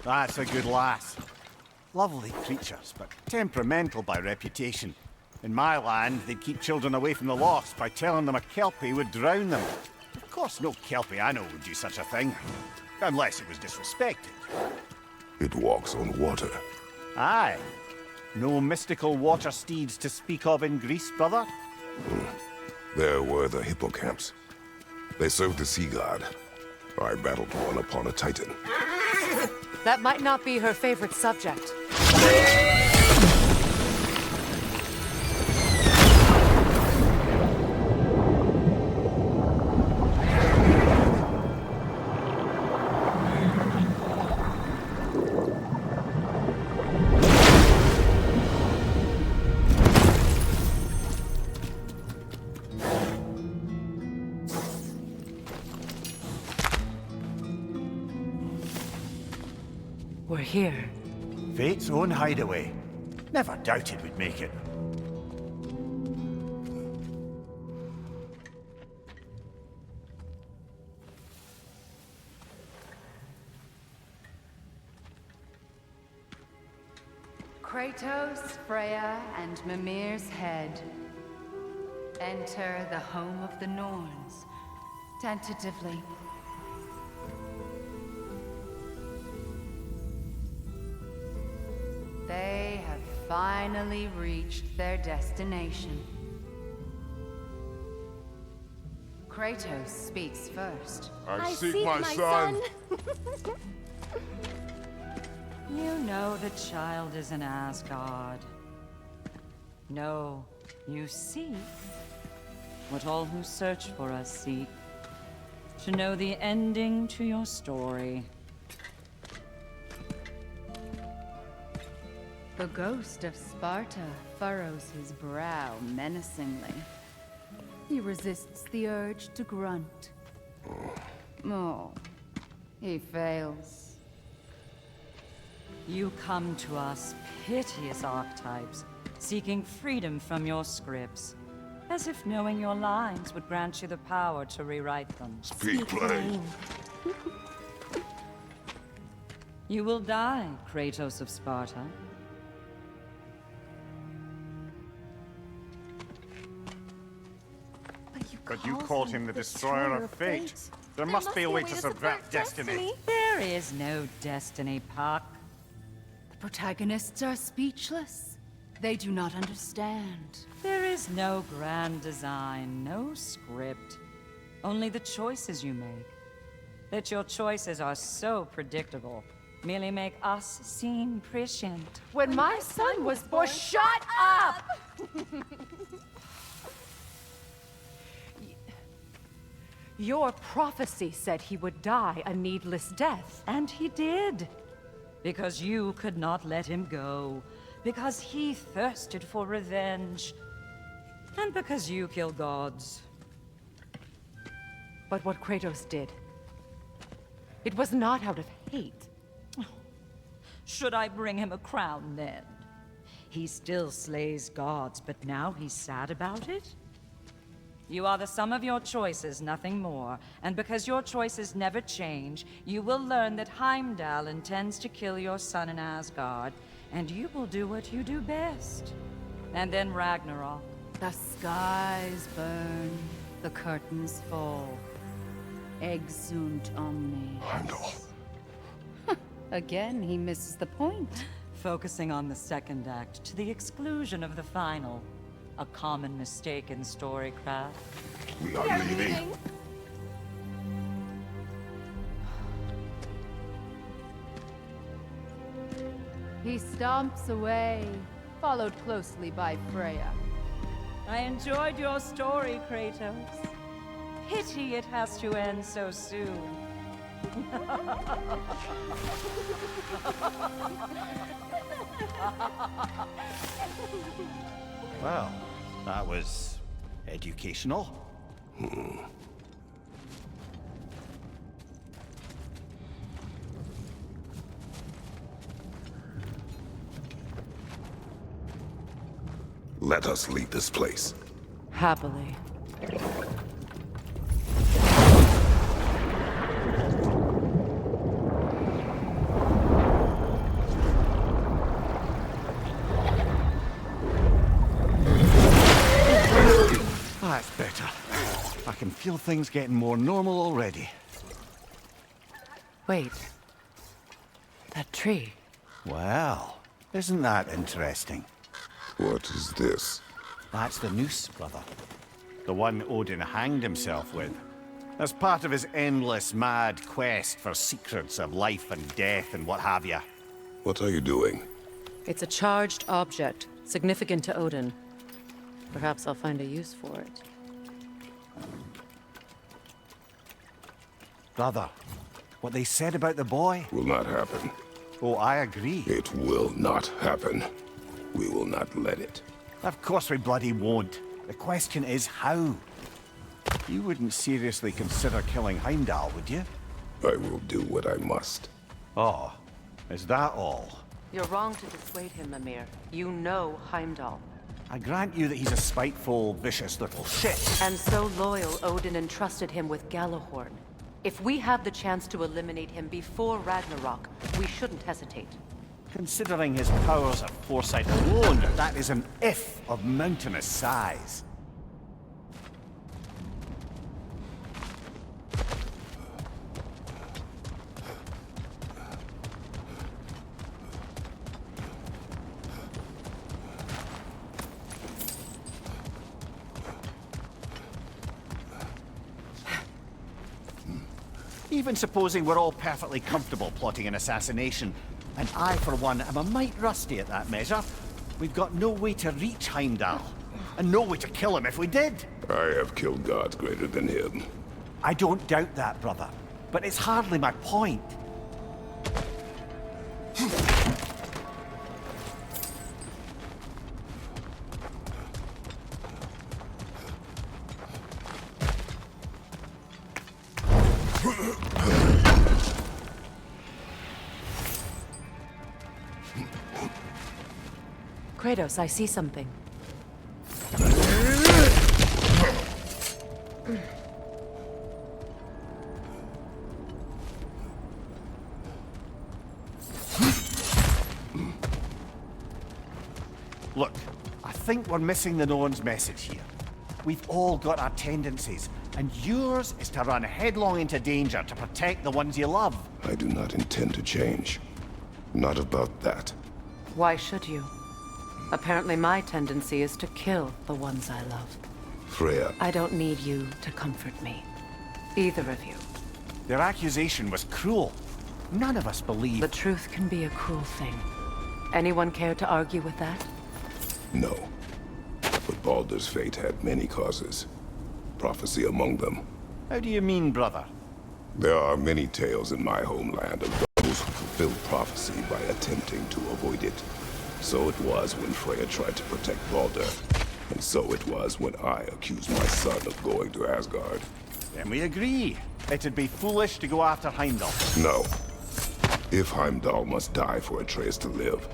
That's a good lass. Lovely creatures, but temperamental by reputation. In my land, they'd keep children away from the lost by telling them a Kelpie would drown them. Of course, no Kelpie I know would do such a thing. Unless it was disrespected. It walks on water. Aye. No mystical water steeds to speak of in Greece, brother? There were the hippocamps. They served the sea god. I battled one upon a titan. That might not be her favorite subject. We're here. Fate's own hideaway. Never doubted we'd make it. Kratos, Freya, and Mimir's head. Enter the home of the Norns, tentatively. They have finally reached their destination. Kratos speaks first. I seek my son. You know the child is an Asgard. No, you seek what all who search for us seek. To know the ending to your story. The ghost of Sparta furrows his brow menacingly. He resists the urge to grunt. Oh, he fails. You come to us, piteous archetypes, seeking freedom from your scripts, as if knowing your lines would grant you the power to rewrite them. Speak plain. You will die, Kratos of Sparta. But you called him the destroyer of fate. There must be a way to subvert destiny. There is no destiny, Puck. The protagonists are speechless. They do not understand. There is no grand design, no script. Only the choices you make. That your choices are so predictable merely make us seem prescient. When my son was born, shut up! Your prophecy said he would die a needless death. And he did. Because you could not let him go. Because he thirsted for revenge. And because you kill gods. But what Kratos did, it was not out of hate. Should I bring him a crown then? He still slays gods, but now he's sad about it? You are the sum of your choices, nothing more. And because your choices never change, you will learn that Heimdall intends to kill your son in Asgard, and you will do what you do best. And then Ragnarok. The skies burn, the curtains fall. Exunt omnes. Heimdall. Again, he misses the point. Focusing on the second act to the exclusion of the final. A common mistake in storycraft. We are leaving. He stomps away, followed closely by Freya. I enjoyed your story, Kratos. Pity it has to end so soon. Well, that was educational. Let us leave this place. Happily. feel things getting more normal already. Wait. That tree. Well, isn't that interesting? What is this? That's the noose, brother. The one Odin hanged himself with. As part of his endless, mad quest for secrets of life and death and what have you. What are you doing? It's a charged object, significant to Odin. Perhaps I'll find a use for it. Brother, what they said about the boy? Will not happen. Oh, I agree. It will not happen. We will not let it. Of course we bloody won't. The question is how? You wouldn't seriously consider killing Heimdall, would you? I will do what I must. Oh, is that all? You're wrong to dissuade him, Mimir. You know Heimdall. I grant you that he's a spiteful, vicious little shit. And so loyal, Odin entrusted him with Galahorn. If we have the chance to eliminate him before Ragnarok, we shouldn't hesitate. Considering his powers of foresight alone, that is an if of mountainous size. Even supposing we're all perfectly comfortable plotting an assassination, and I, for one, am a mite rusty at that measure, we've got no way to reach Heimdall, and no way to kill him if we did. I have killed gods greater than him. I don't doubt that, brother, but it's hardly my point. Kratos, I see something. Look, I think we're missing the Norn's message here. We've all got our tendencies, and yours is to run headlong into danger to protect the ones you love. I do not intend to change. Not about that. Why should you? Apparently my tendency is to kill the ones I love. Freya, I don't need you to comfort me. Either of you. Their accusation was cruel. None of us believe. The truth can be a cruel thing. Anyone care to argue with that? no. But Baldur's fate had many causes. Prophecy among them. How do you mean, brother? There are many tales in my homeland of those who fulfilled prophecy by attempting to avoid it. So it was when Freya tried to protect Baldur. And so it was when I accused my son of going to Asgard. Then we agree. It'd be foolish to go after Heimdall. No. If Heimdall must die for Atreus to live,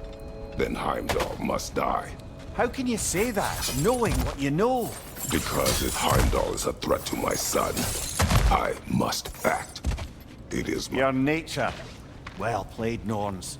then Heimdall must die. How can you say that, knowing what you know? Because if Heimdall is a threat to my son, I must act. It is my... Your nature. Well played, Norns.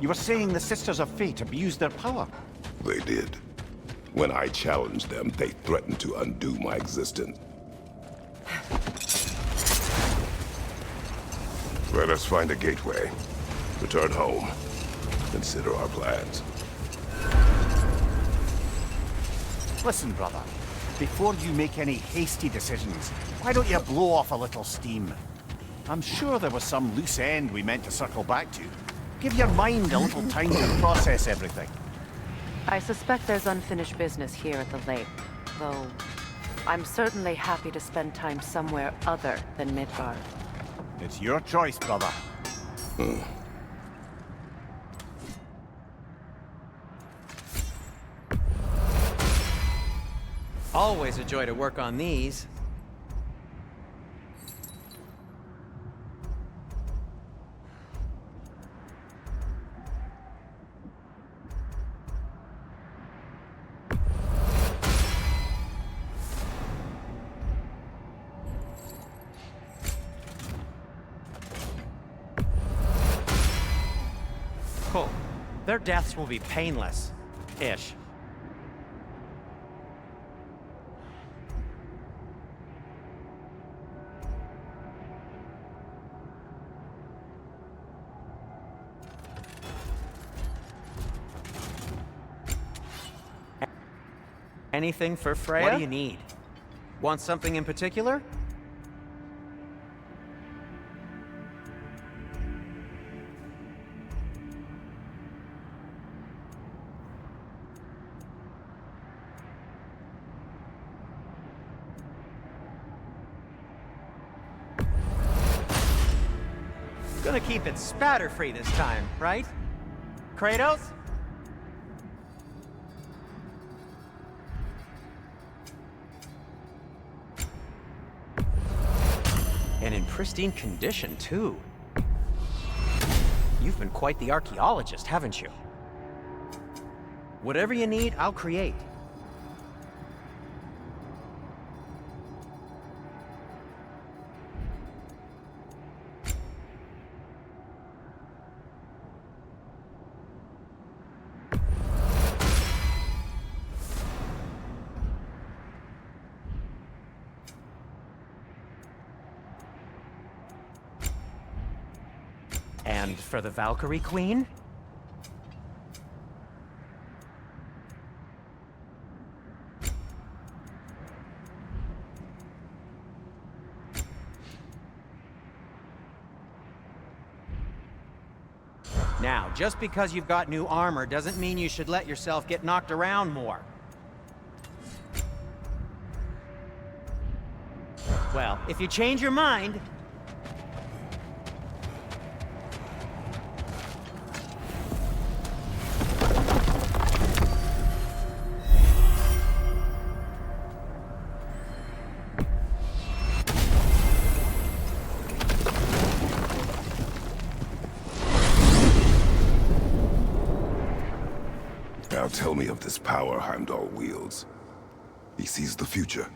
You were saying the Sisters of Fate abused their power. They did. When I challenged them, they threatened to undo my existence. Let us find a gateway. Return home. Consider our plans. Listen, brother. Before you make any hasty decisions, why don't you blow off a little steam? I'm sure there was some loose end we meant to circle back to. Give your mind a little time to process everything. I suspect there's unfinished business here at the lake, though I'm certainly happy to spend time somewhere other than Midgard. It's your choice, brother. Always a joy to work on these. Cool. Their deaths will be painless-ish. Anything for Freya? What do you need? Want something in particular? Gonna keep it spatter-free this time, right? Kratos? And in pristine condition, too. You've been quite the archaeologist, haven't you? Whatever you need, I'll create. And for the Valkyrie Queen? Now, just because you've got new armor doesn't mean you should let yourself get knocked around more. Well, if you change your mind... Now tell me of this power Heimdall wields. He sees the future.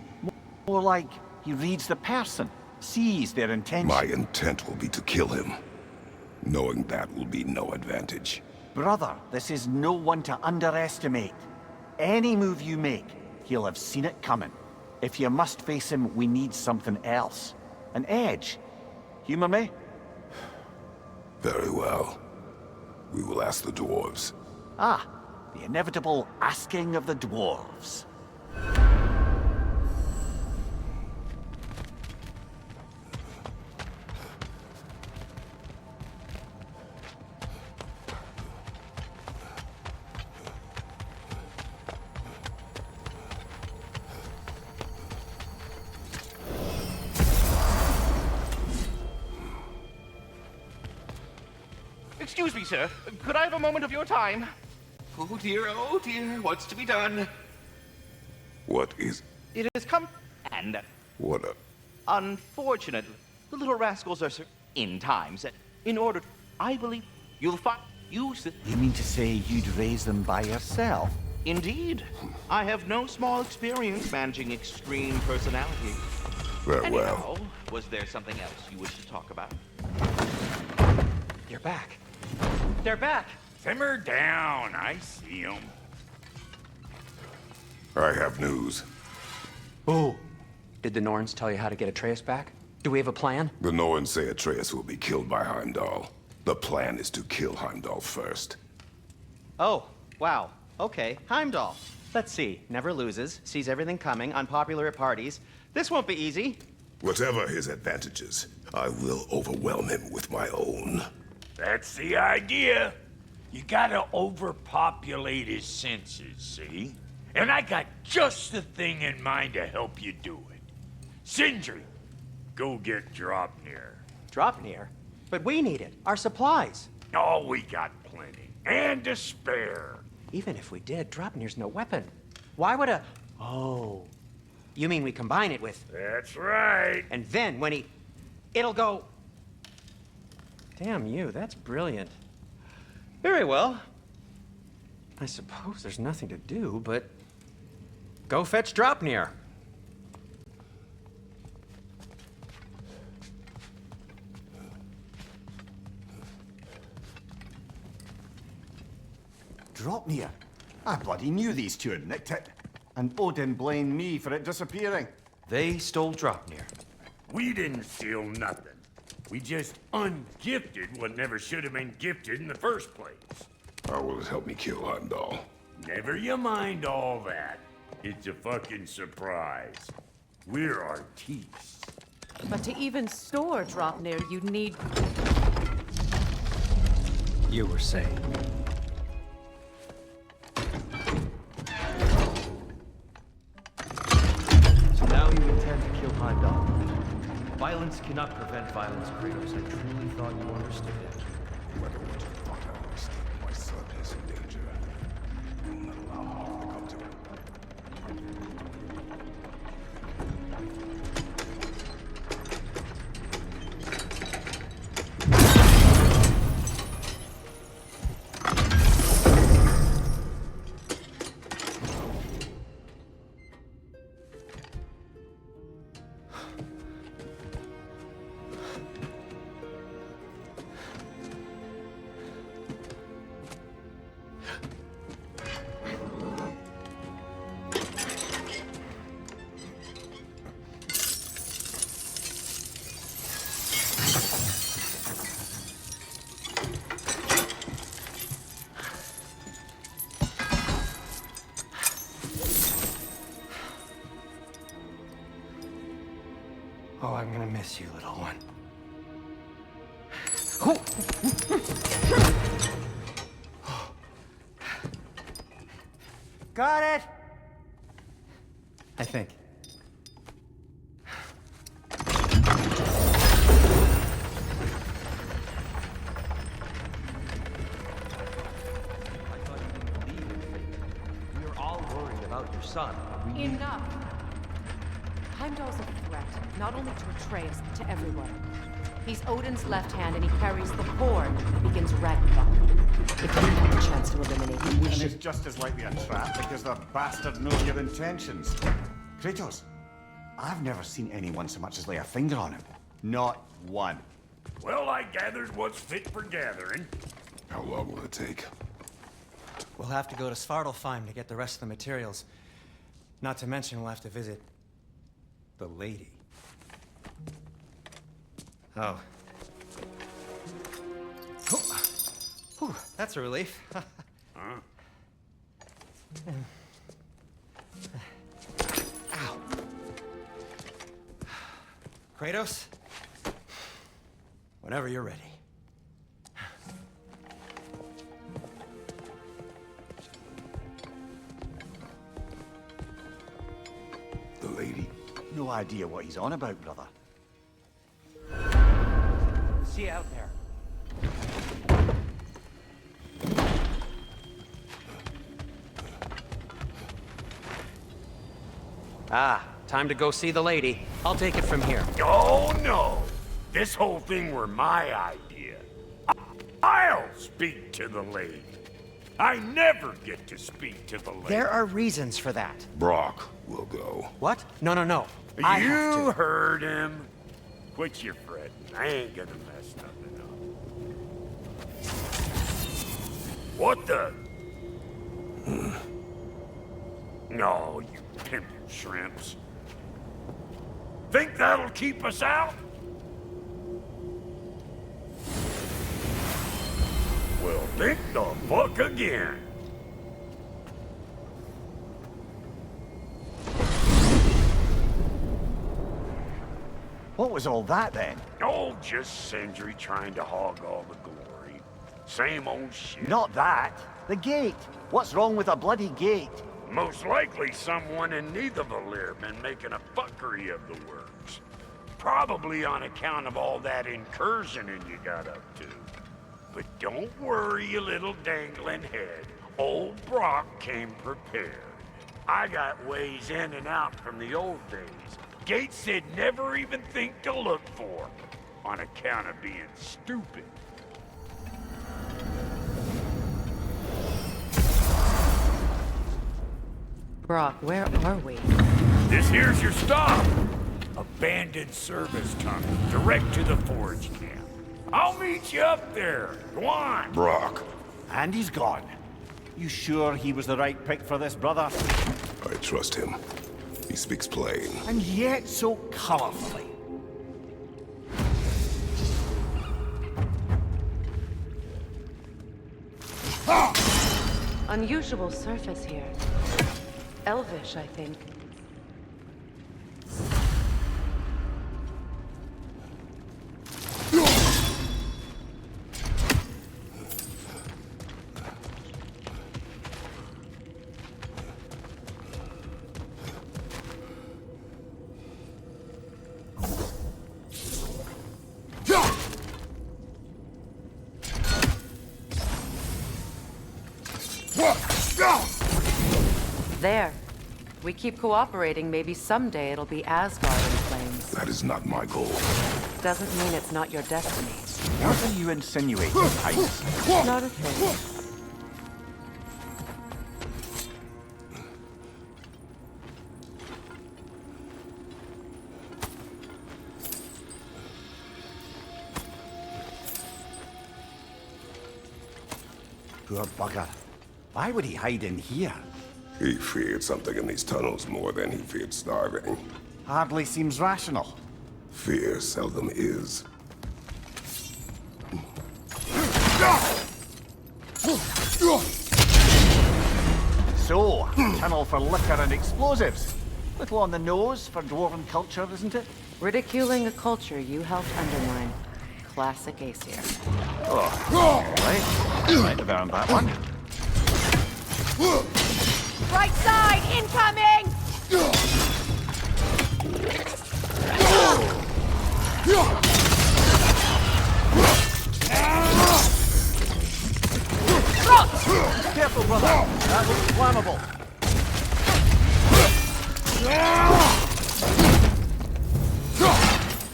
More like he reads the person, sees their intention. My intent will be to kill him. Knowing that will be no advantage. Brother, this is no one to underestimate. Any move you make, he'll have seen it coming. If you must face him, we need something else. An edge. Humor me? Very well. We will ask the dwarves. Ah, the inevitable asking of the dwarves. Excuse me, sir. Could I have a moment of your time? Oh dear, what's to be done? What is... It has come, and What a... unfortunately, the little rascals are in times. In order, I believe you'll find use it. You mean to say you'd raise them by yourself? Indeed, I have no small experience managing extreme personality. Very well. Anyhow, was there something else you wish to talk about? You're back. They're back! Simmer down. I see him. I have news. Oh. Did the Norns tell you how to get Atreus back? Do we have a plan? The Norns say Atreus will be killed by Heimdall. The plan is to kill Heimdall first. Oh, wow. Okay, Heimdall. Let's see. Never loses, sees everything coming, unpopular at parties. This won't be easy. Whatever his advantages, I will overwhelm him with my own. That's the idea. You gotta overpopulate his senses, see? And I got just the thing in mind to help you do it. Sindri, go get Draupnir. Draupnir? But we need it. Our supplies. Oh, we got plenty. And to spare. Even if we did, Draupnir's no weapon. Why would a... Oh. You mean we combine it with... That's right. And then when he... It'll go... Damn you, that's brilliant. Very well. I suppose there's nothing to do, but... Go fetch Draupnir. Draupnir? I bloody knew these two had nicked it. And Odin blamed me for it disappearing. They stole Draupnir. We didn't steal nothing. We just ungifted what never should have been gifted in the first place. How will it help me kill Heimdall? Never you mind all that. It's a fucking surprise. We're artistes. But to even store Draupnir, you'd need... You were saying. So now you intend to kill Heimdall. Violence cannot prevent violence, Kratos. I truly thought you understood that. No matter what you thought I understood, my son is in danger. I will not allow harm to come to him. Oh, I'm gonna miss you, little one. Got it! I think. I thought you didn't believe in fate. We were all worried about your son. We knew- Enough! Heimdall's a threat, not only to Atreus, but to everyone. He's Odin's left hand, and he carries the horn that begins Ragnarok. If we have a chance to eliminate him, we And should... it's just as likely a trap because the bastard knows your intentions. Kratos, I've never seen anyone so much as lay a finger on him. Not one. Well, I gathered what's fit for gathering. How long will it take? We'll have to go to Svartalfheim to get the rest of the materials. Not to mention we'll have to visit... the lady. Oh. Whew, that's a relief. Ow. Kratos? Whenever you're ready. The lady? No idea what he's on about, brother. See you out there. Ah, time to go see the lady. I'll take it from here. Oh, no. This whole thing were my idea. I'll speak to the lady. I never get to speak to the lady. There are reasons for that. Brock will go. What? No, no, no. I have You to. heard him. Quit your fretting. I ain't gonna mess nothing up. What the? No, you pimp shrimps. Think that'll keep us out? Well, think the fuck again. What was all that then? Oh, just Sindri trying to hog all the glory. Same old shit. Not that. The gate. What's wrong with a bloody gate? Most likely someone in Nidavellir been making a fuckery of the works. Probably on account of all that incursioning you got up to. But don't worry, you little dangling head. Old Brock came prepared. I got ways in and out from the old days. Gates they'd never even think to look for, on account of being stupid. Brock, where are we? This here's your stop. Abandoned service tunnel, direct to the forge camp. I'll meet you up there. Go on. Brock, And he's gone. You sure he was the right pick for this, brother? I trust him. He speaks plain. And yet so colorfully. Unusual surface here. Elvish, I think. There. We keep cooperating, maybe someday it'll be Asgard in flames. That is not my goal. Doesn't mean it's not your destiny. What are you insinuating, Tice? Not a thing. Poor bugger. Why would he hide in here? He feared something in these tunnels more than he feared starving. Hardly seems rational. Fear seldom is. So, tunnel for liquor and explosives. Little on the nose for dwarven culture, isn't it? Ridiculing a culture you helped undermine. Classic Aesir. Right. Might have earned that one. Right side, incoming! Careful, brother. That looks flammable.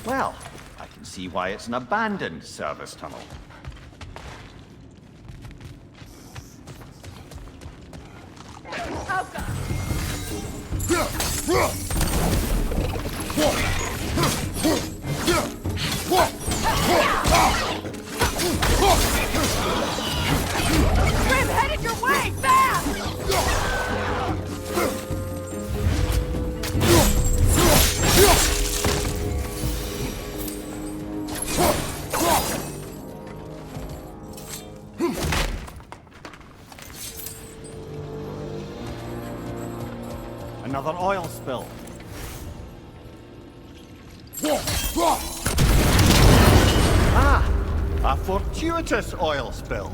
Well, I can see why it's an abandoned service tunnel. Oh, God. Grim, headed your way, fast! Another oil spill. Ah! A fortuitous oil spill.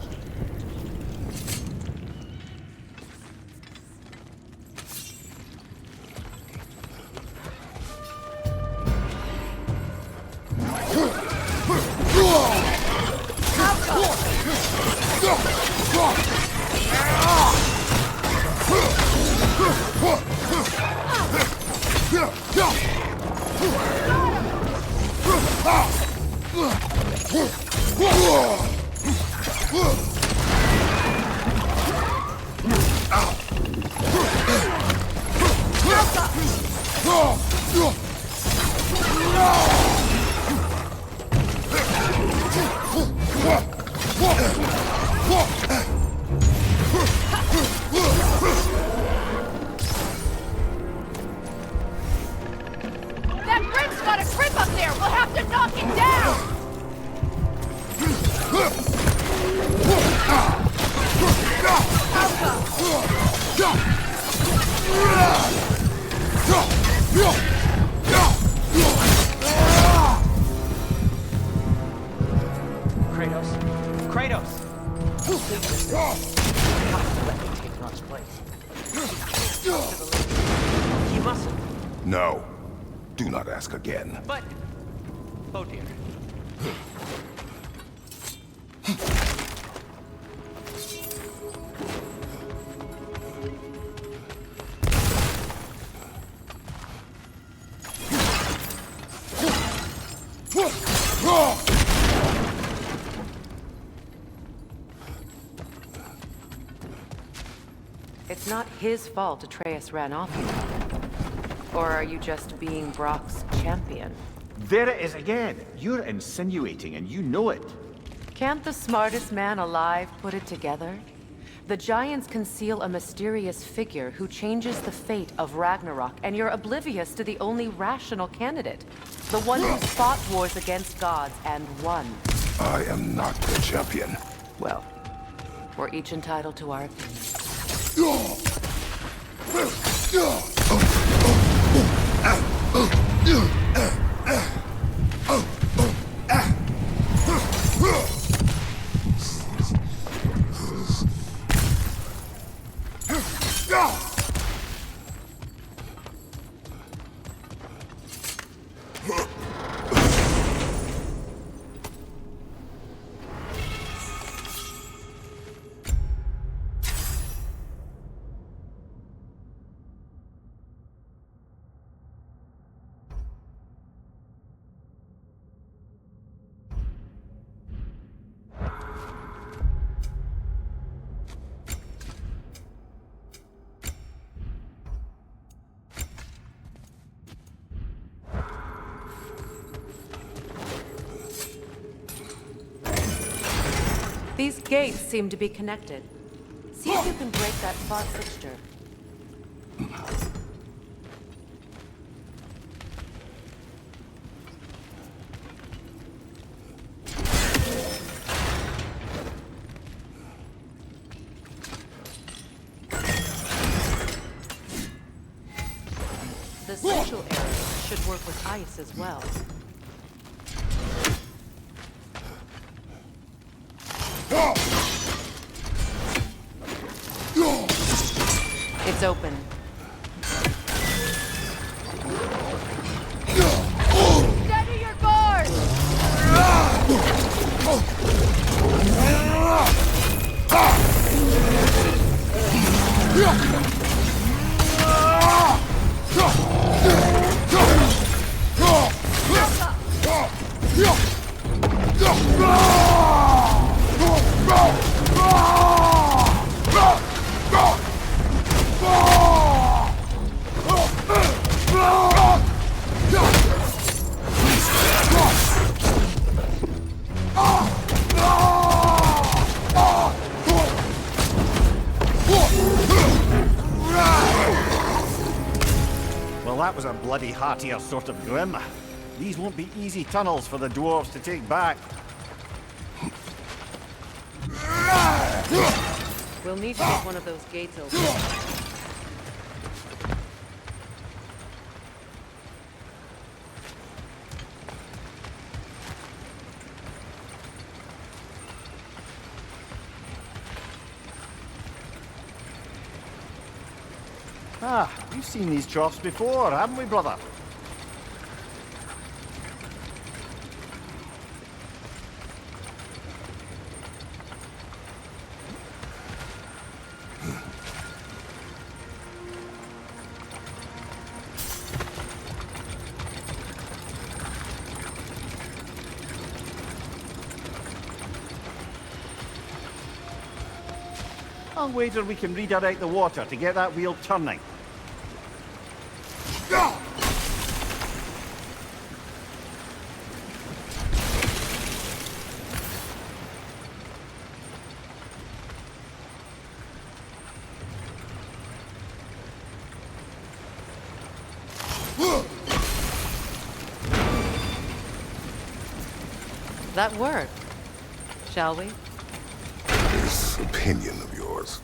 That brick's got a grip up there! We'll have to knock it down! Kratos? Kratos! Let me take Rock's place. He mustn't. No. Do not ask again. But... Oh dear. It's not his fault Atreus ran off you. Or are you just being Brock's champion? There it is again. You're insinuating, and you know it. Can't the smartest man alive put it together? The Giants conceal a mysterious figure who changes the fate of Ragnarok, and you're oblivious to the only rational candidate. The one who's fought wars against gods and won. I am not the champion. Well, we're each entitled to our opinion. These gates seem to be connected. See if you can break that fog fixture. The social area should work with ice as well. It's open. Steady your guard! Well, that was a bloody heartier sort of grim. These won't be easy tunnels for the dwarves to take back. We'll need to get one of those gates open. Ah, we've seen these troughs before, haven't we, brother? I'll wager we can redirect the water to get that wheel turning. that work? Shall we? This opinion of yours,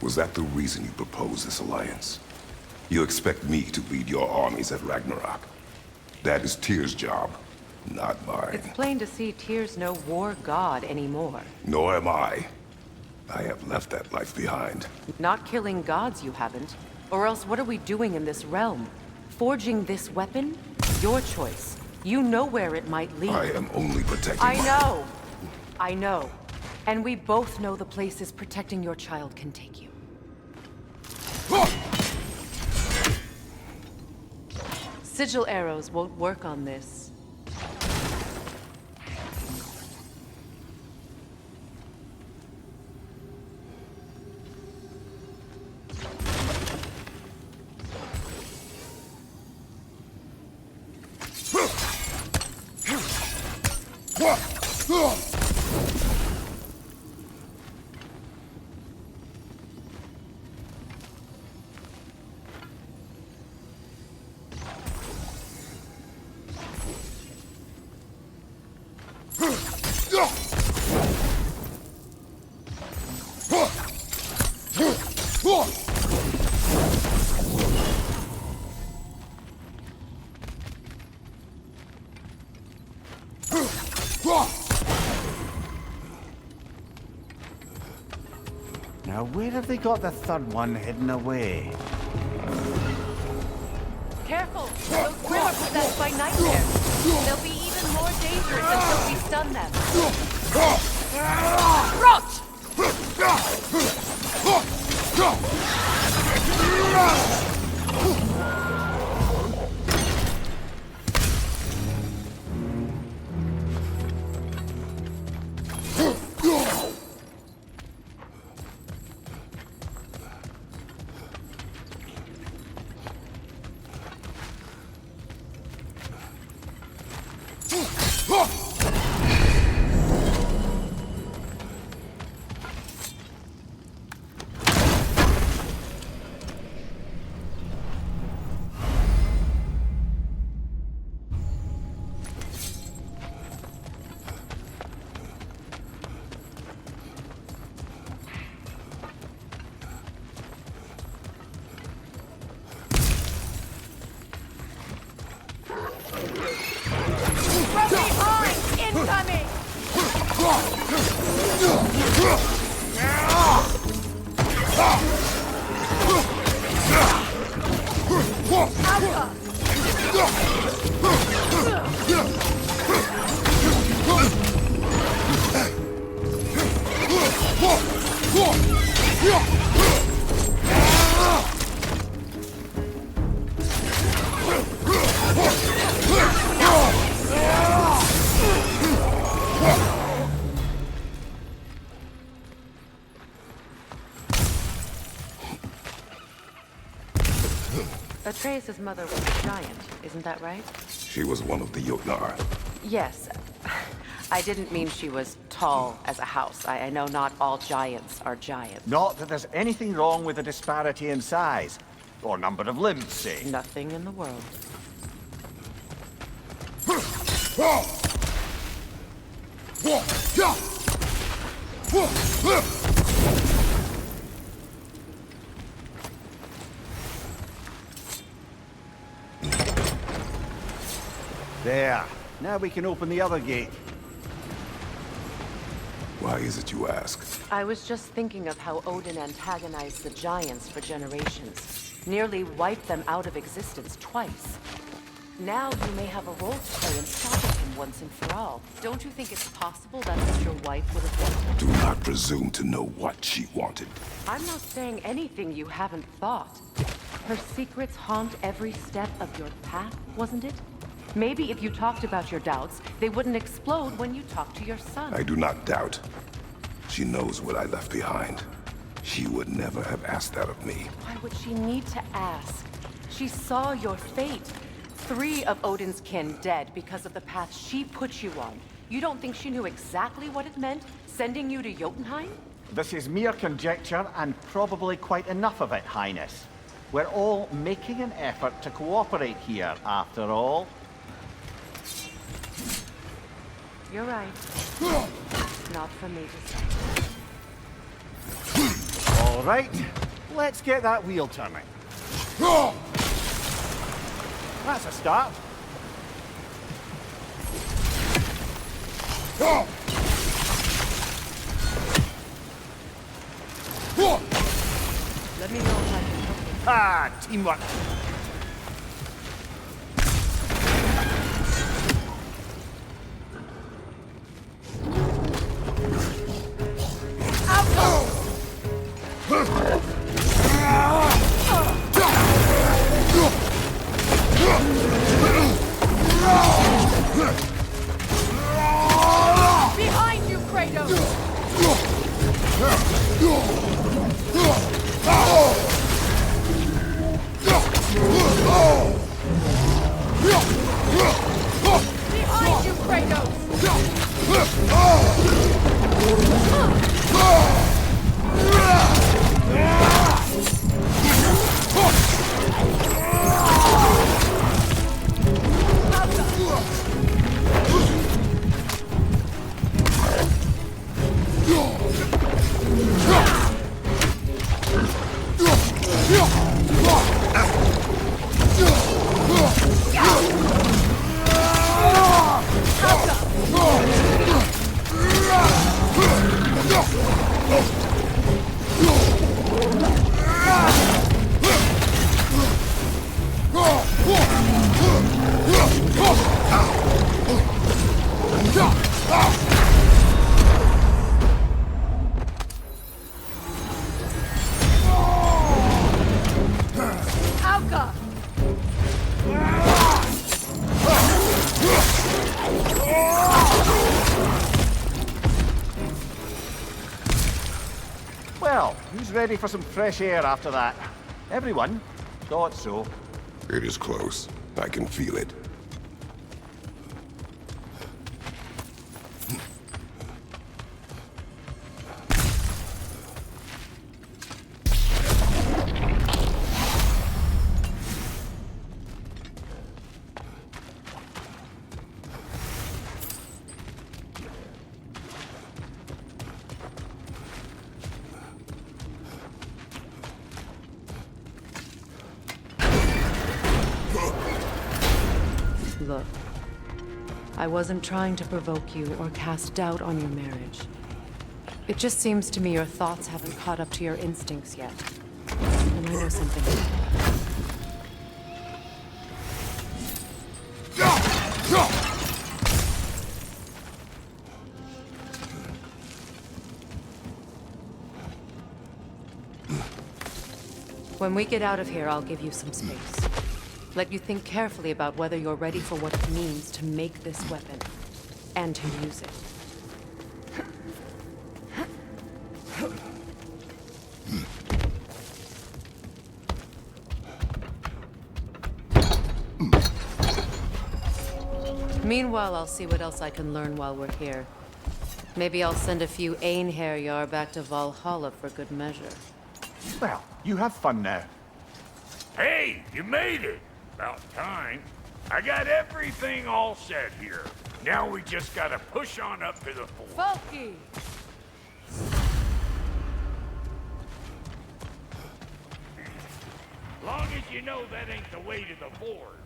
was that the reason you proposed this alliance? You expect me to lead your armies at Ragnarok? That is Tyr's job, not mine. It's plain to see Tyr's no war god anymore. Nor am I. I have left that life behind. Not killing gods, you haven't. Or else what are we doing in this realm? Forging this weapon? Your choice. You know where it might lead. I am only protecting I know. I know. And we both know the places protecting your child can take you. Sigil arrows won't work on this. Now, where have they got the third one hidden away? Careful! Those Grim are possessed by nightmares. They'll be even more dangerous until we stun them. Atreus' mother was a giant, isn't that right? She was one of the Jotnar. Yes. I didn't mean she was tall as a house. I know not all giants are giants. Not that there's anything wrong with the disparity in size. Or number of limbs, say. Nothing in the world. There. Now we can open the other gate. Why is it you ask? I was just thinking of how Odin antagonized the giants for generations. Nearly wiped them out of existence twice. Now you may have a role to play in stopping him once and for all. Don't you think it's possible that's what your wife would have wanted? Do not presume to know what she wanted. I'm not saying anything you haven't thought. Her secrets haunt every step of your path, wasn't it? Maybe if you talked about your doubts, they wouldn't explode when you talked to your son. I do not doubt. She knows what I left behind. She would never have asked that of me. Why would she need to ask? She saw your fate. 3 of Odin's kin dead because of the path she put you on. You don't think she knew exactly what it meant, sending you to Jotunheim? This is mere conjecture, and probably quite enough of it, Highness. We're all making an effort to cooperate here, after all. You're right. Not for me to say. All right, let's get that wheel turning. That's a start. Let me know if I can help you. Ah, teamwork. Behind you, Kratos! Behind you, Kratos! Alka! Well, who's ready for some fresh air after that? Everyone? Thought so. It is close. I can feel it. Look, I wasn't trying to provoke you or cast doubt on your marriage. It just seems to me your thoughts haven't caught up to your instincts yet. And I know something. When we get out of here, I'll give you some space. Let you think carefully about whether you're ready for what it means to make this weapon, and to use it. Meanwhile, I'll see what else I can learn while we're here. Maybe I'll send a few Einherjar back to Valhalla for good measure. Well, you have fun now. Hey, you made it! About time. I got everything all set here. Now we just gotta push on up to the fort. Falky! Long as you know that ain't the way to the fort.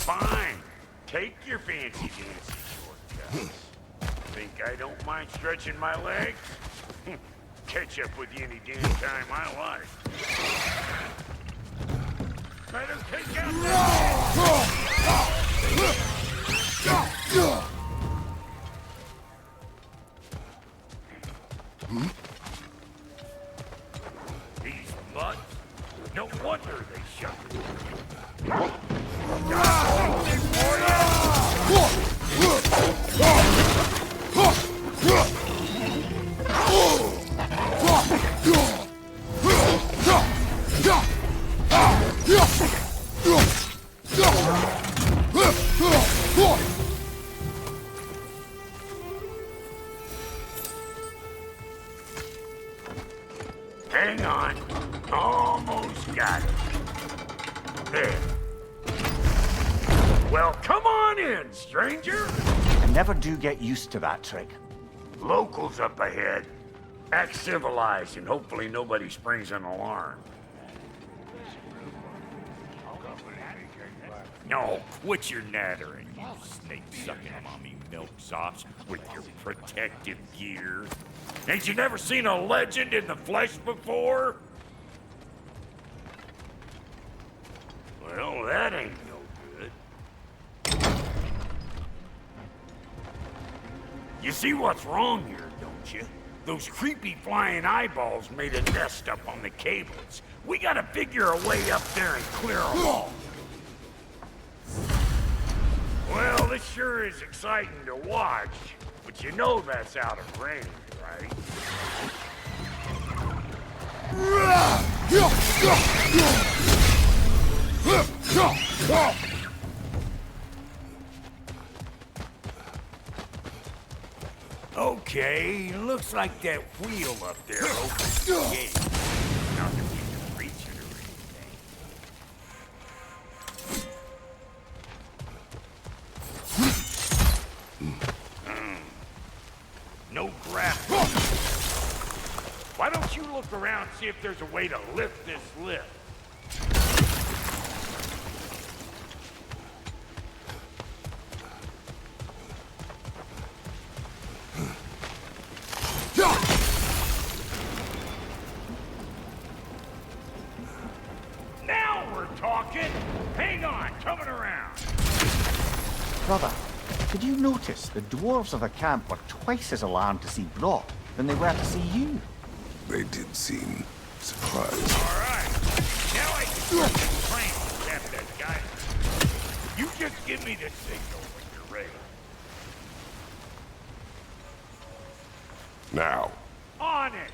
Fine. Take your fancy dancy shortcuts. Think I don't mind stretching my legs? Catch up with you any damn time I like. Let him take out these mutts? No wonder they shut me. Hang on. Almost got it. There. Well, come on in, stranger. I never do get used to that trick. Locals up ahead. Act civilized and hopefully nobody springs an alarm. No, quit your nattering, you snake-sucking mommy milksops with your protective gear. Ain't you never seen a legend in the flesh before? Well, that ain't no good. You see what's wrong here, don't you? Those creepy flying eyeballs made a nest up on the cables. We gotta figure a way up there and clear them all. Well, this sure is exciting to watch, but you know that's out of range, right? Okay, looks like that wheel up there opens the gate. Not that we can reach it or anything. No grapple. Why don't you look around and see if there's a way to lift this lift? Now we're talking! Hang on, coming around. Brother, did you notice the dwarves of the camp were twice as alarmed to see Brock than they were to see you? They did seem surprised. All right. Now I can start the train to tap that guy. You just give me the signal when you're ready. Now. On it!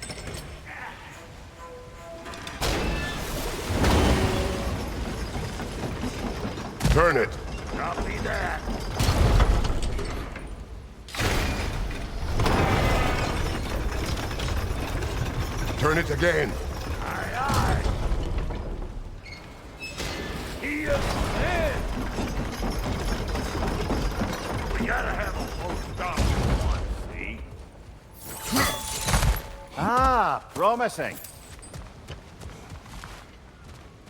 Turn it. Copy that. Turn it again. Aye, aye. He is dead. We gotta have a full stop at once, see? Ah, promising.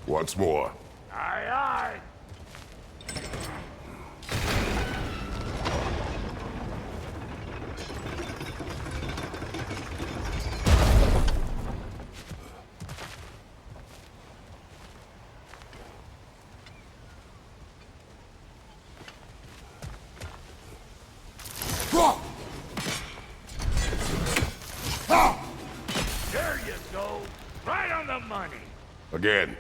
Once more. Aye, aye. There you go. Right on the money. Again.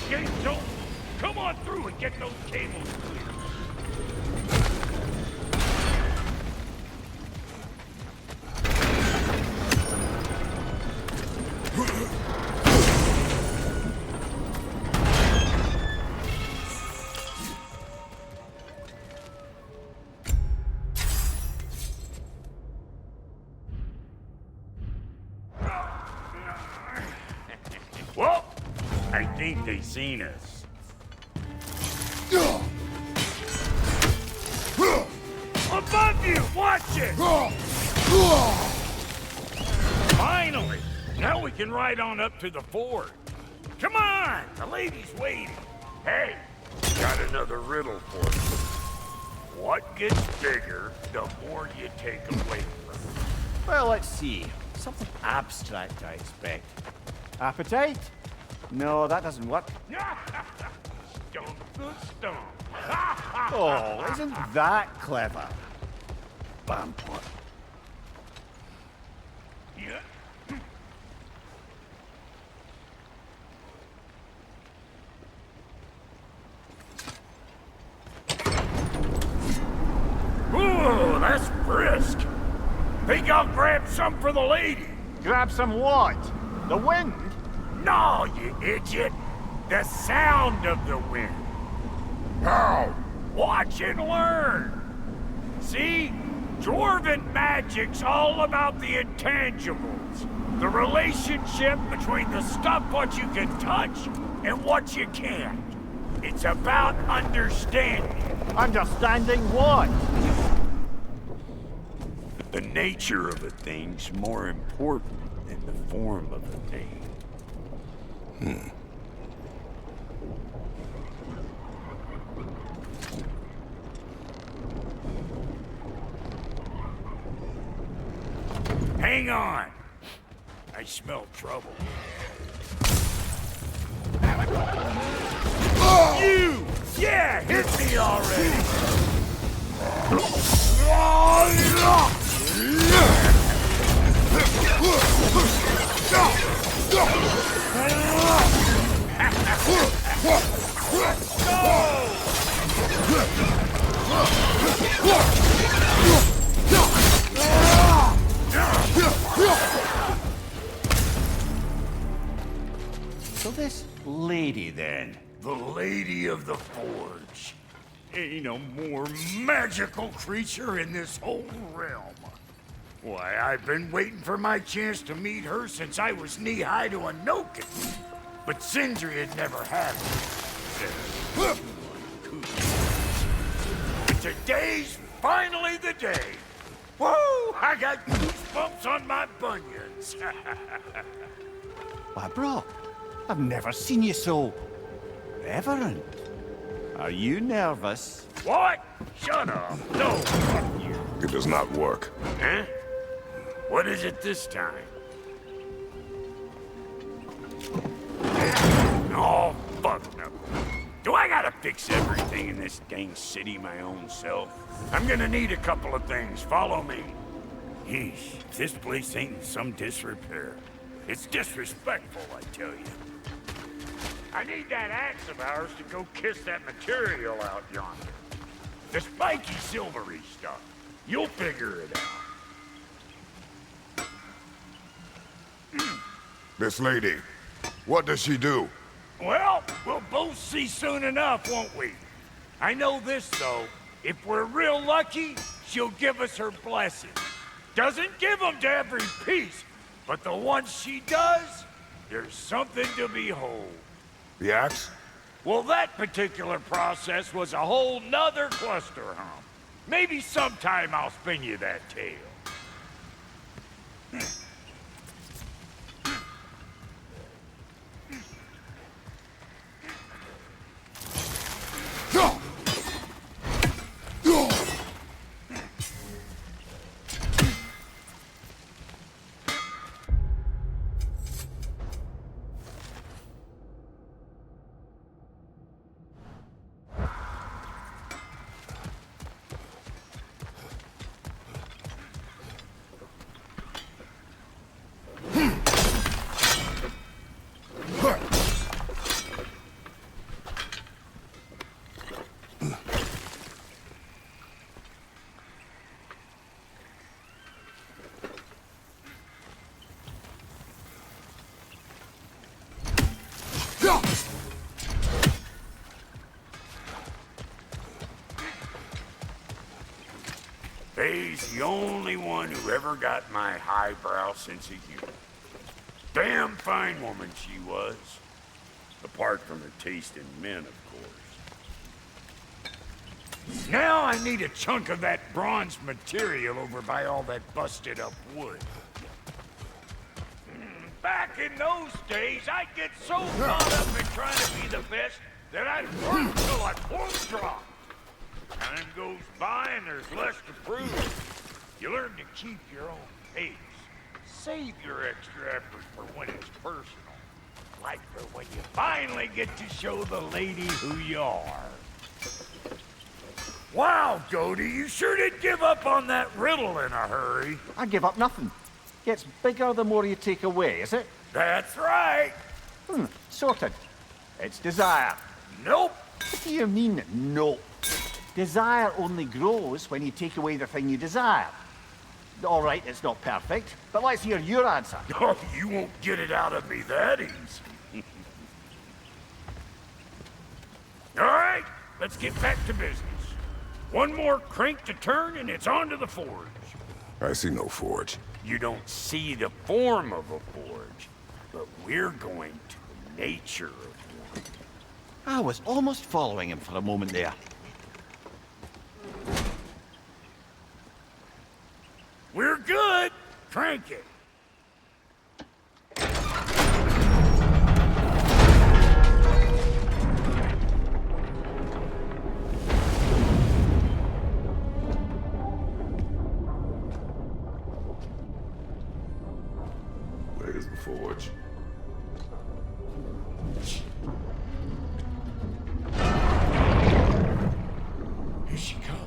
Gate's open. Come on through and get those cables clear. Well, I think they seen us. Above you! Watch it! Finally! Now we can ride on up to the fort. Come on! The lady's waiting. Hey, got another riddle for you. What gets bigger the more you take away from it? Well, let's see. Something abstract, I expect. Appetite? No, that doesn't work. Stomp the stomp. Oh, isn't that clever? Bampot. Yeah. Ooh, that's brisk. Think I'll grab some for the lady? Grab some what? The wind? No, you idiot. The sound of the wind. How? Watch and learn. See? Dwarven magic's all about the intangibles. The relationship between the stuff what you can touch and what you can't. It's about understanding. Understanding what? The nature of a thing's more important than the form of a thing. Hang on. I smell trouble. You! Yeah, hit me already! So this lady then? The Lady of the Forge. Ain't no more magical creature in this whole realm. Why, I've been waiting for my chance to meet her since I was knee-high to a Noken. But Sindri had never had one. But today's finally the day. Woo! I got goosebumps on my bunions. Why, bro, I've never seen you so reverent. Are you nervous? What? Shut up. No, fuck you. It does not work. Huh? What is it this time? Oh, fuck no. Do I gotta fix everything in this dang city my own self? I'm gonna need a couple of things. Follow me. Yeesh, this place ain't in some disrepair. It's disrespectful, I tell you. I need that axe of ours to go kiss that material out yonder. The spiky silvery stuff. You'll figure it out. This lady, what does she do? Well, we'll both see soon enough, won't we? I know this, though. If we're real lucky, she'll give us her blessing. Doesn't give them to every piece, but the ones she does, there's something to behold. The axe? Well, that particular process was a whole nother cluster hump. Maybe sometime I'll spin you that tale. Faye's the only one who ever got my highbrow sense of humor. Damn fine woman she was. Apart from her taste in men, of course. Now I need a chunk of that bronze material over by all that busted up wood. Back in those days, I'd get so caught up in trying to be the best that I'd work till I full drop. Time goes by and there's less to prove. You learn to keep your own pace. Save your extra effort for when it's personal. Like for when you finally get to show the lady who you are. Wow, Goaty, you sure did give up on that riddle in a hurry. I give up nothing. Gets bigger the more you take away, is it? That's right. Sorted. It's desire. Nope. What do you mean, nope? Desire only grows when you take away the thing you desire. All right, it's not perfect, but let's hear your answer. Oh, you won't get it out of me that easy. All right, let's get back to business. One more crank to turn and it's on to the forge. I see no forge. You don't see the form of a forge, but we're going to the nature of one. I was almost following him for a moment there. We're good! Crank it! Where's the forge? Here she comes.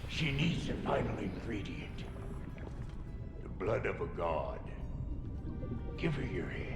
She needs the final ingredient. The blood of a god. Give her your hand.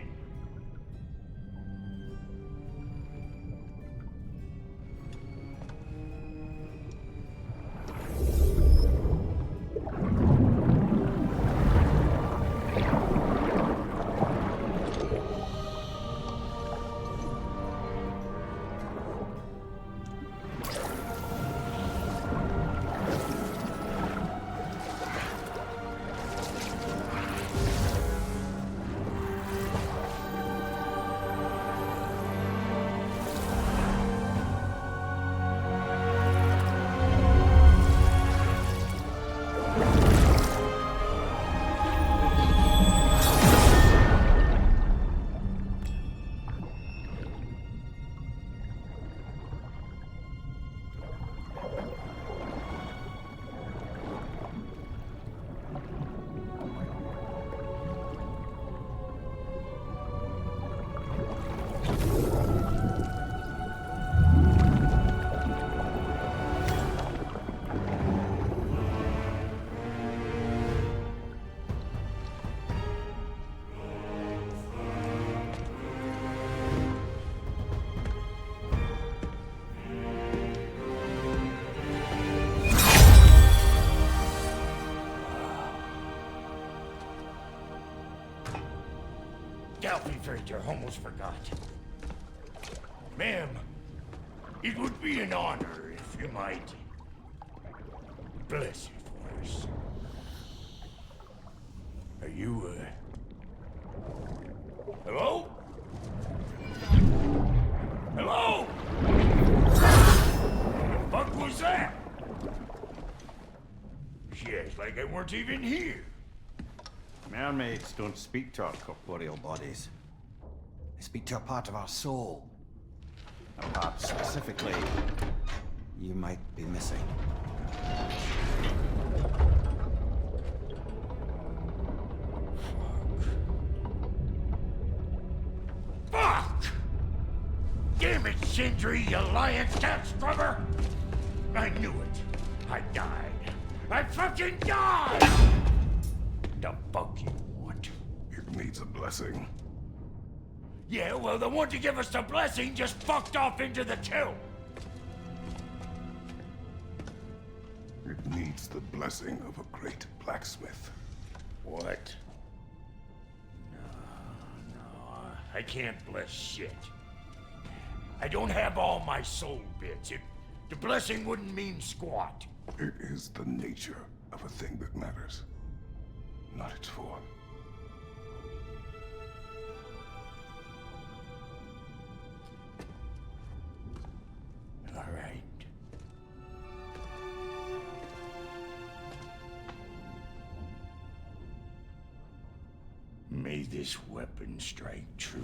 I almost forgot. Ma'am, it would be an honor if you might bless it for us. Are you, hello? Hello? What the fuck was that? Shit, like I weren't even here. Mermaids don't speak to our corporeal bodies. They speak to a part of our soul. A part specifically you might be missing. Fuck! Damn it, Sindri, you lion cat scrubber! I knew it. I died. I fucking died! The fuck you want? It needs a blessing. Yeah, well, the one to give us the blessing just fucked off into the tomb. It needs the blessing of a great blacksmith. What? No, I can't bless shit. I don't have all my soul bits. The blessing wouldn't mean squat. It is the nature of a thing that matters, not its form. May this weapon strike true.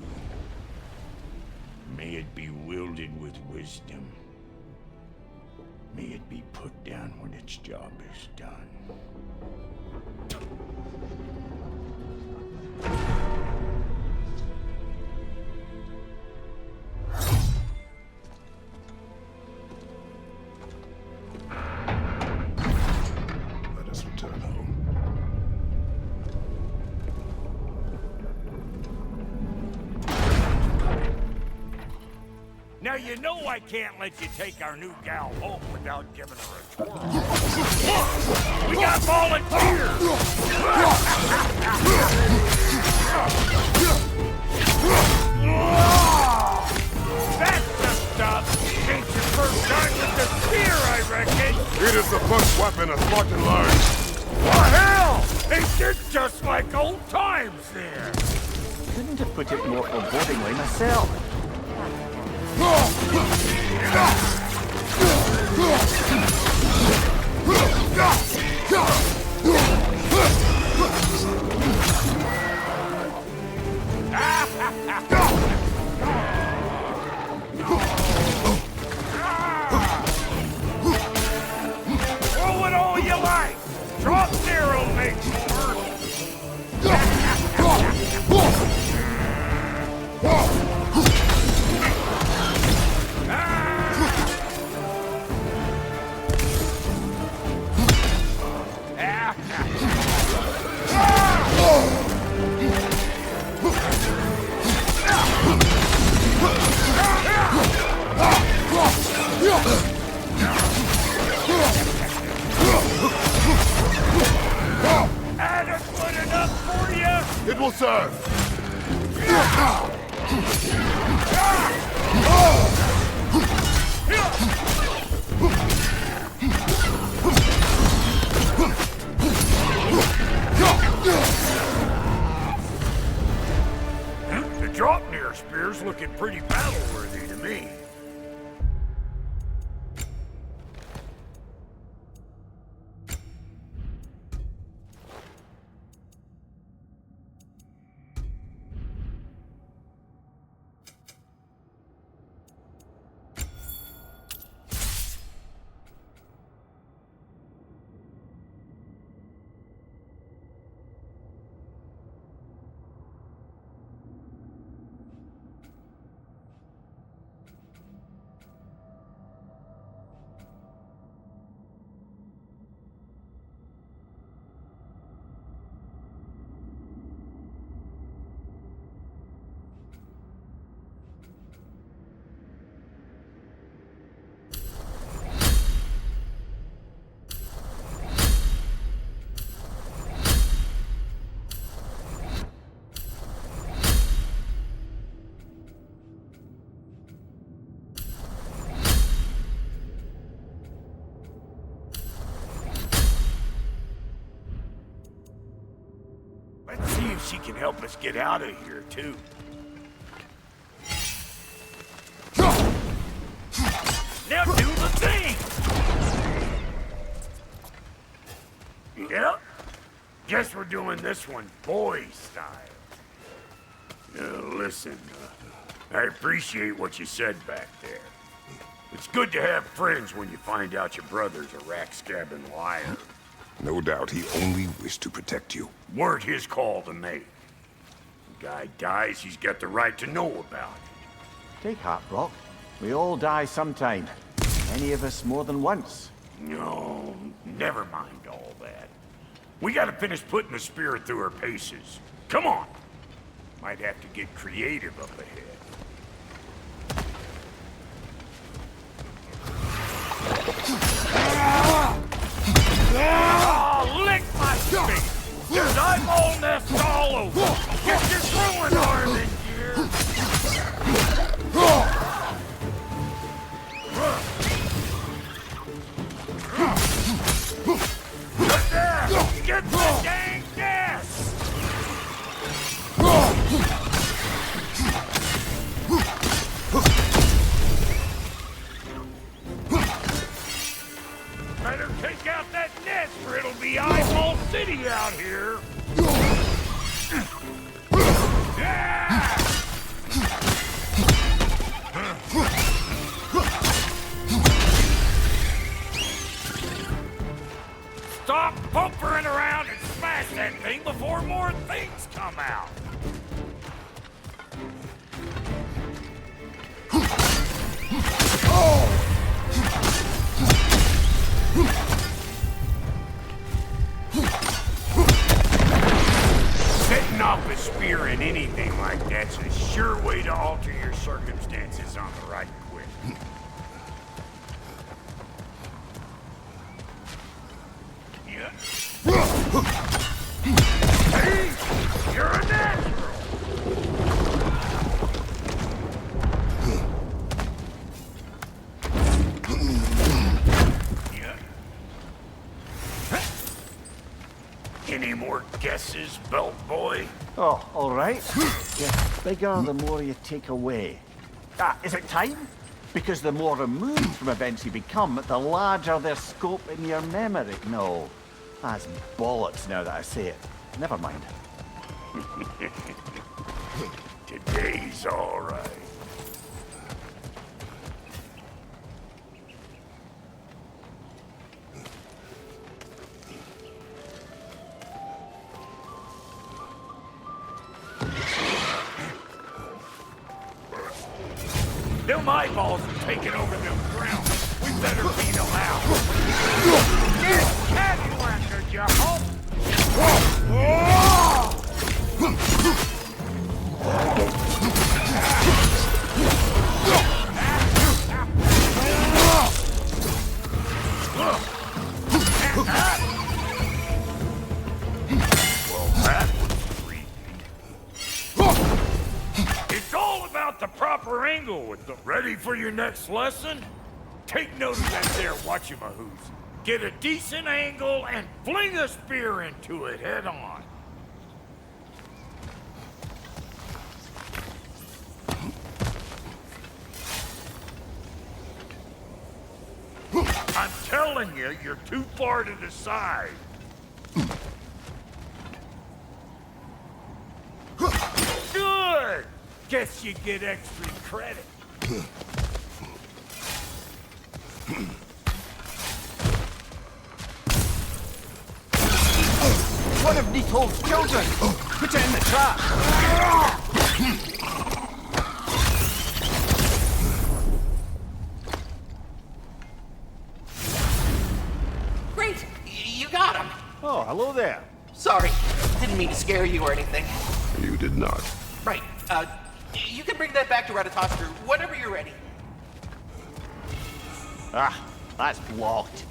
May it be wielded with wisdom. May it be put down when its job is done. Let us return home. Now you know I can't let you take our new gal home without giving her a twirl. We got volunteers! That's the stuff! Ain't your first time with the spear, I reckon! It is the first weapon a Spartan learned. Oh, hell! Ain't this just like old times there? Couldn't have put it more forebodingly myself. Throw it all you like! Drop zero makes more! Adequate enough for you? It will serve. The Draupnir spear's looking pretty battle-worthy to me. Let's see if she can help us get out of here, too. Now do the thing! Yep. Guess we're doing this one boy style. Listen, I appreciate what you said back there. It's good to have friends when you find out your brother's a rack-scabbing liar. No doubt he only wished to protect you. Weren't his call to make. The guy dies, he's got the right to know about it. Take heart, Brock. We all die sometime. Any of us more than once. No, never mind all that. We gotta finish putting the spear through her paces. Come on! Might have to get creative up ahead. Oh, lick my face! There's eyeball nests all over! Get your throwing arm in here! Right there! Get the dang gas! Better take out that nest or it'll be eyeball city out here! come out. Setting off a spear in anything like that's a sure way to alter your circumstances on the right quick. Yeah. Hey, you're a natural. Any more guesses, belt boy? Oh, all right. Get bigger the more you take away. Ah, is it time? Because the more removed from events you become, the larger their scope in your memory. No, that's bollocks now that I say it. Never mind. Today's all right. Them eyeballs are taking over them ground. We better beat them out. Get catty-whacked, you hope! Well, that was creepy. It's all about the proper angle with them. Ready for your next lesson? Take note of that there whatchamahoos. Get a decent angle and fling a spear into it head on. I'm telling you, you're too far to the side. Good! Guess you get extra credit. One of Nicole's children! Put it in the trap! Great! You got him! Oh, hello there. Sorry, didn't mean to scare you or anything. You did not. Right, you can bring that back to Ratatouille whenever you're ready. Ah, that's blocked.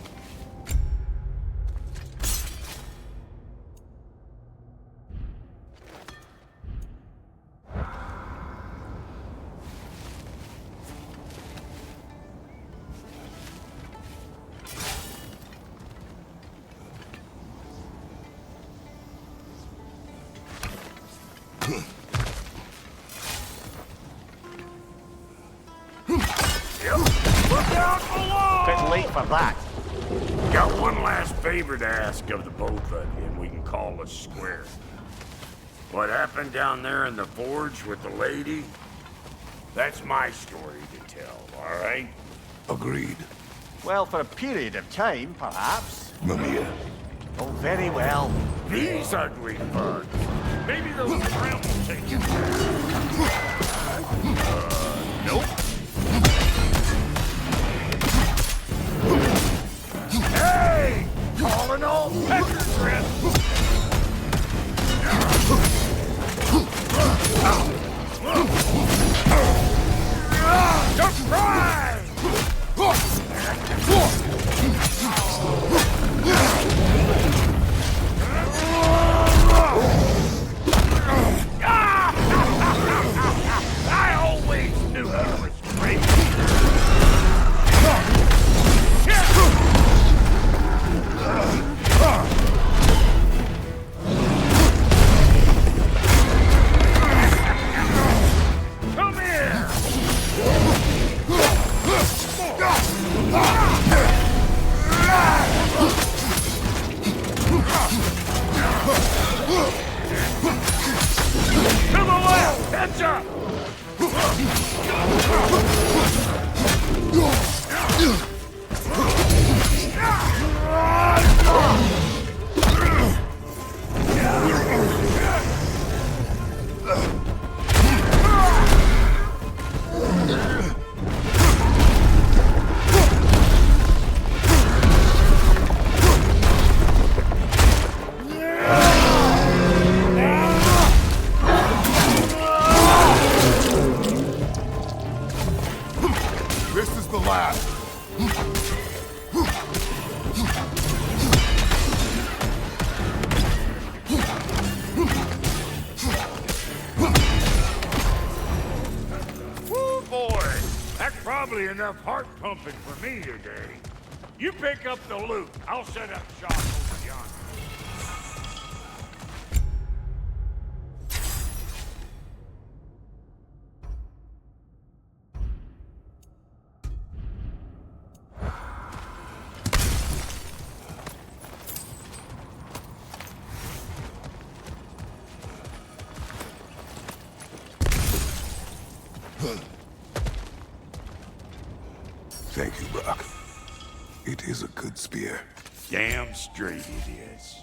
Bit late for that. Got one last favor to ask of the both of you, and we can call us square. What happened down there in the forge with the lady? That's my story to tell, all right? Agreed. Well, for a period of time, perhaps. Mamiya. Oh, very well. These ugly bugs. Maybe those around will take you nope. Hey! Calling all pecker grip! Surprise! I always knew you were straight. Come here! To the left! Heads up! probably enough heart pumping for me today. You pick up the loot. I'll set up shop over yonder. Thank you, Brock. It is a good spear. Damn straight it is.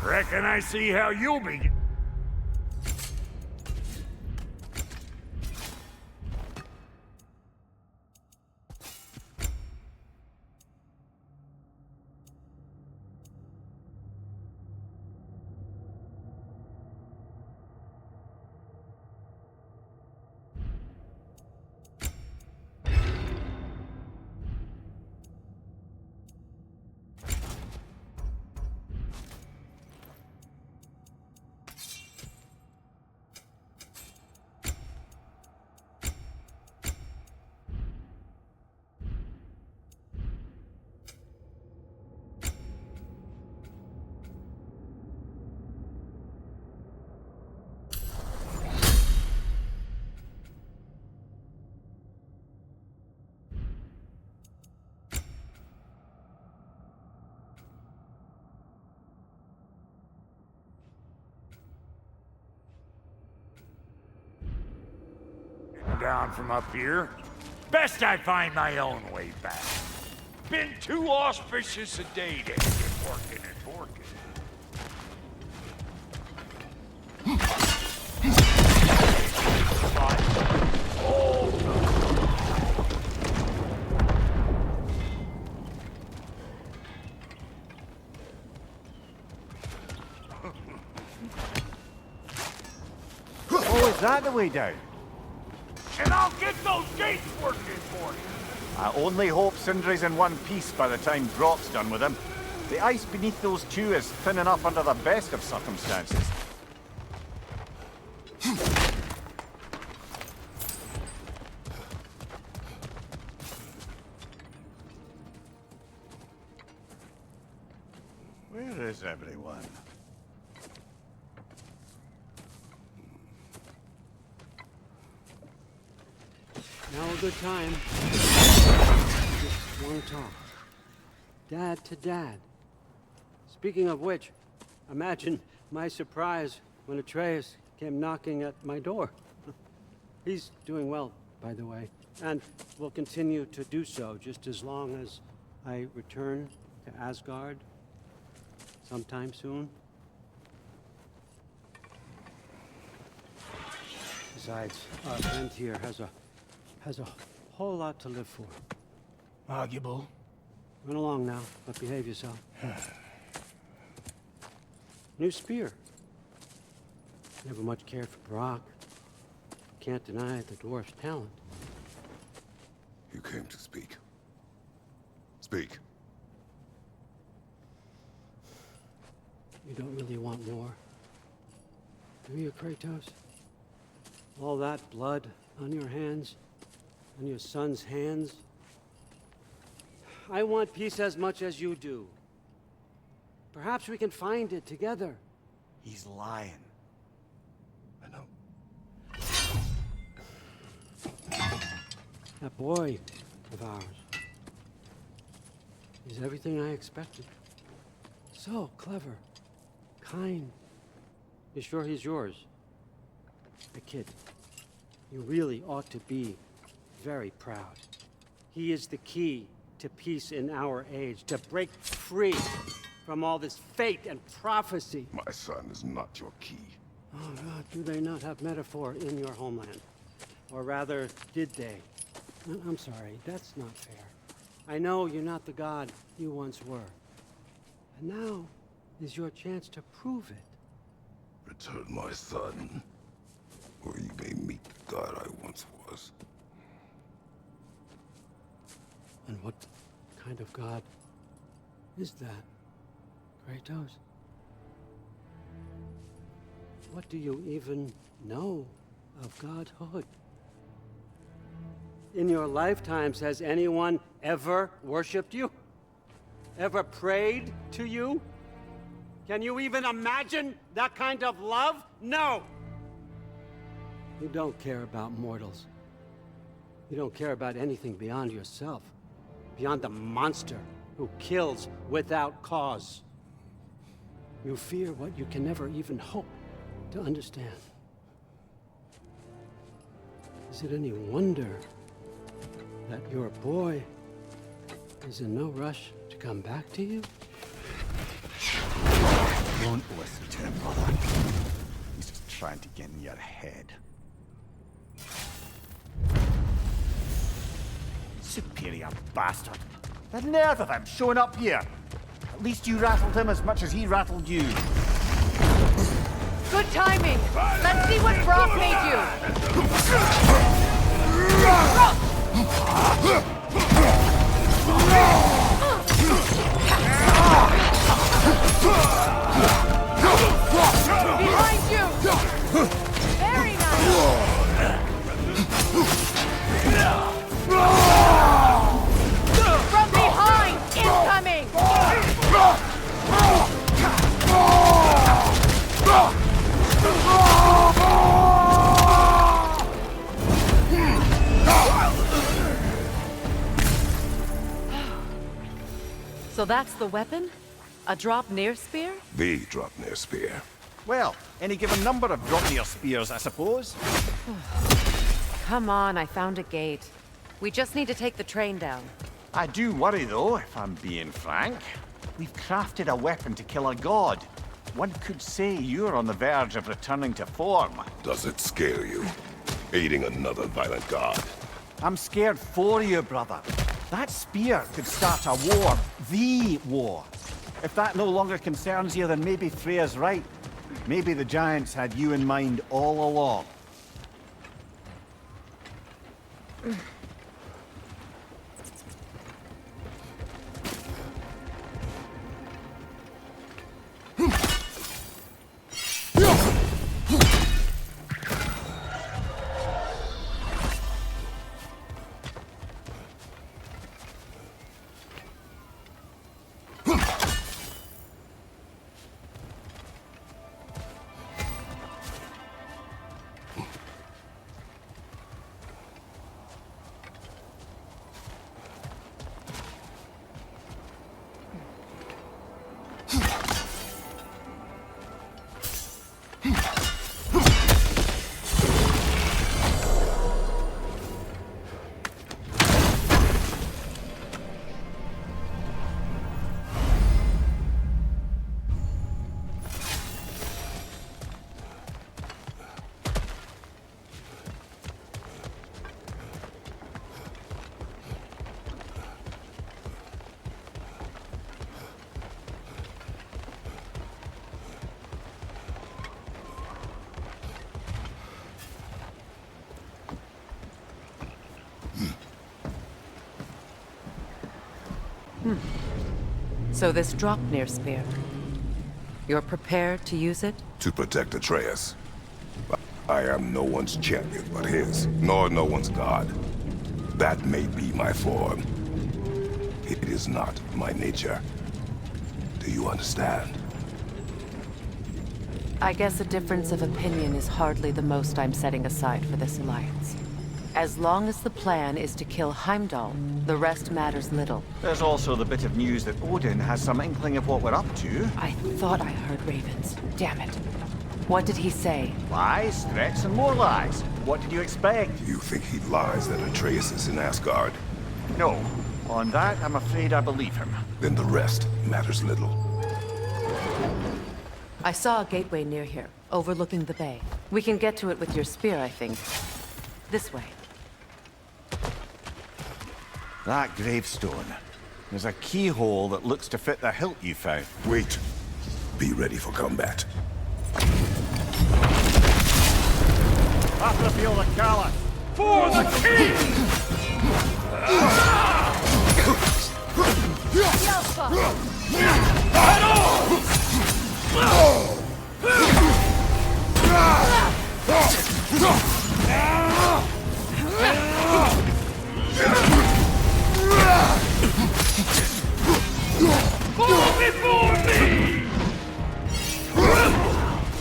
Reckon I see how you'll be. Down from up here. Best I find my own way back. Been too auspicious a day to get working and working. Oh, is that the way down? And I'll get those gates working for you. I only hope Sindri's in one piece by the time Brock's done with him. The ice beneath those two is thin enough under the best of circumstances. is everyone? Now a good time. Just want to talk. Dad to dad. Speaking of which, imagine my surprise when Atreus came knocking at my door. He's doing well, by the way, and will continue to do so just as long as I return to Asgard sometime soon. Besides, our friend here has a whole lot to live for. Arguable. Run along now, but behave yourself. New spear. Never much cared for Brock. Can't deny the dwarf's talent. You came to speak. Speak. You don't really want war, do you, Kratos? All that blood on your hands, on your son's hands. I want peace as much as you do. Perhaps we can find it together. He's lying. I know. That boy of ours is everything I expected. So clever, kind. You sure he's yours? The kid. You really ought to be very proud. He is the key to peace in our age, to break free from all this fate and prophecy. My son is not your key. Oh God, do they not have metaphor in your homeland? Or rather, did they? I'm sorry, that's not fair. I know you're not the god you once were. And now is your chance to prove it. Return my son, or you may meet the god I once was. And what kind of god is that, Kratos? What do you even know of godhood? In your lifetimes, has anyone ever worshipped you? Ever prayed to you? Can you even imagine that kind of love? No! You don't care about mortals. You don't care about anything beyond yourself. Beyond the monster who kills without cause. You fear what you can never even hope to understand. Is it any wonder that your boy is in no rush to come back to you? Don't listen to him, brother. He's just trying to get in your head. Superior bastard. The nerve of him showing up here. At least you rattled him as much as he rattled you. Good timing! Let's see what Brock made you! Behind you! Very nice! From behind! Incoming! So that's the weapon? A Draupnir spear? The Draupnir spear. Well, any given number of Draupnir spears, I suppose. Come on, I found a gate. We just need to take the train down. I do worry, though, if I'm being frank. We've crafted a weapon to kill a god. One could say you're on the verge of returning to form. Does it scare you? Aiding another violent god? I'm scared for you, brother. That spear could start a war. The war. If that no longer concerns you, then maybe Freya's right. Maybe the Giants had you in mind all along. So this Draupnir spear, you're prepared to use it? To protect Atreus. I am no one's champion but his, nor no one's god. That may be my form. It is not my nature. Do you understand? I guess a difference of opinion is hardly the most I'm setting aside for this alliance. As long as the plan is to kill Heimdall, the rest matters little. There's also the bit of news that Odin has some inkling of what we're up to. I thought I heard ravens. Damn it. What did he say? Lies, threats, and more lies. What did you expect? You think he lies that Atreus is in Asgard? No. On that, I'm afraid I believe him. Then the rest matters little. I saw a gateway near here, overlooking the bay. We can get to it with your spear, I think. This way. That gravestone. There's a keyhole that looks to fit the hilt you found. Wait. Be ready for combat. After feel the callus. For the king! Fall before me!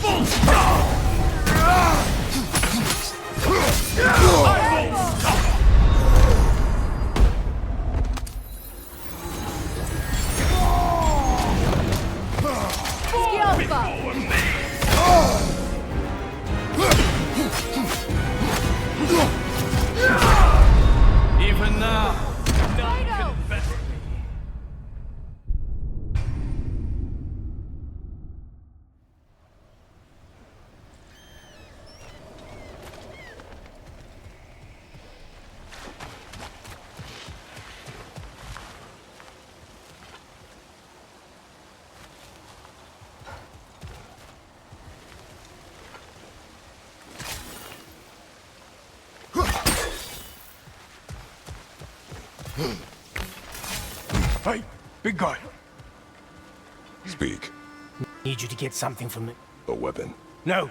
Full stop! Even now, none can better me. Hey, big guy. Speak. Need you to get something from it. A weapon. No.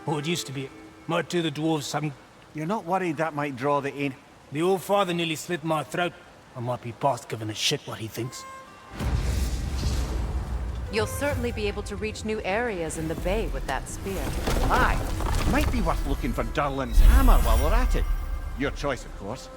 Or it used to be. Might do the dwarves some... You're not worried that might draw the ain... The old father nearly slit my throat. I might be past giving a shit what he thinks. You'll certainly be able to reach new areas in the bay with that spear. Aye. Might be worth looking for Durlin's hammer while we're at it. Your choice, of course.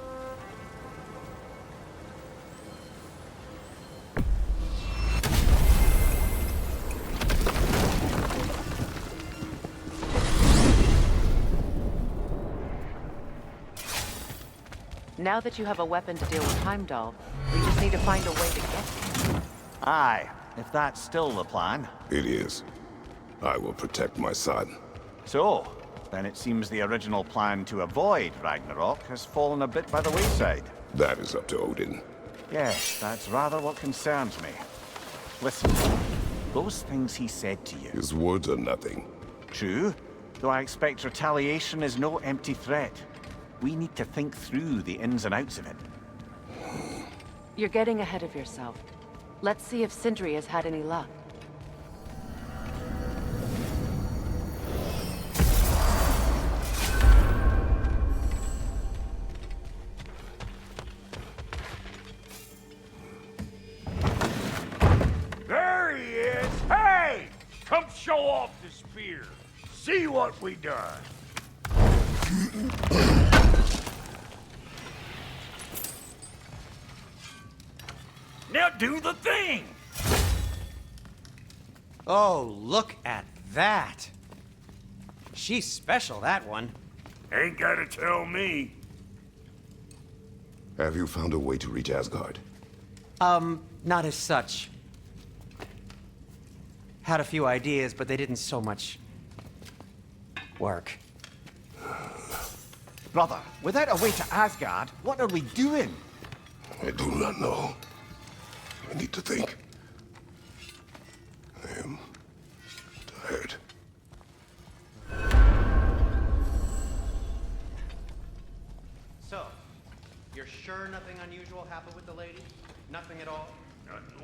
Now that you have a weapon to deal with Heimdall, we just need to find a way to get there. Aye, if that's still the plan. It is. I will protect my son. So, then it seems the original plan to avoid Ragnarok has fallen a bit by the wayside. That is up to Odin. Yes, that's rather what concerns me. Listen, those things he said to you... His words are nothing. True, though I expect retaliation is no empty threat. We need to think through the ins and outs of it. You're getting ahead of yourself. Let's see if Sindri has had any luck. There he is! Hey! Come show off the spear. See what we done. Now do the thing! Oh, look at that. She's special, that one. Ain't gotta tell me. Have you found a way to reach Asgard? Not as such. Had a few ideas, but they didn't so much work. Brother, without a way to Asgard, what are we doing? I do not know. I need to think. I am tired. So, You're sure nothing unusual happened with the lady? Nothing at all? Nothing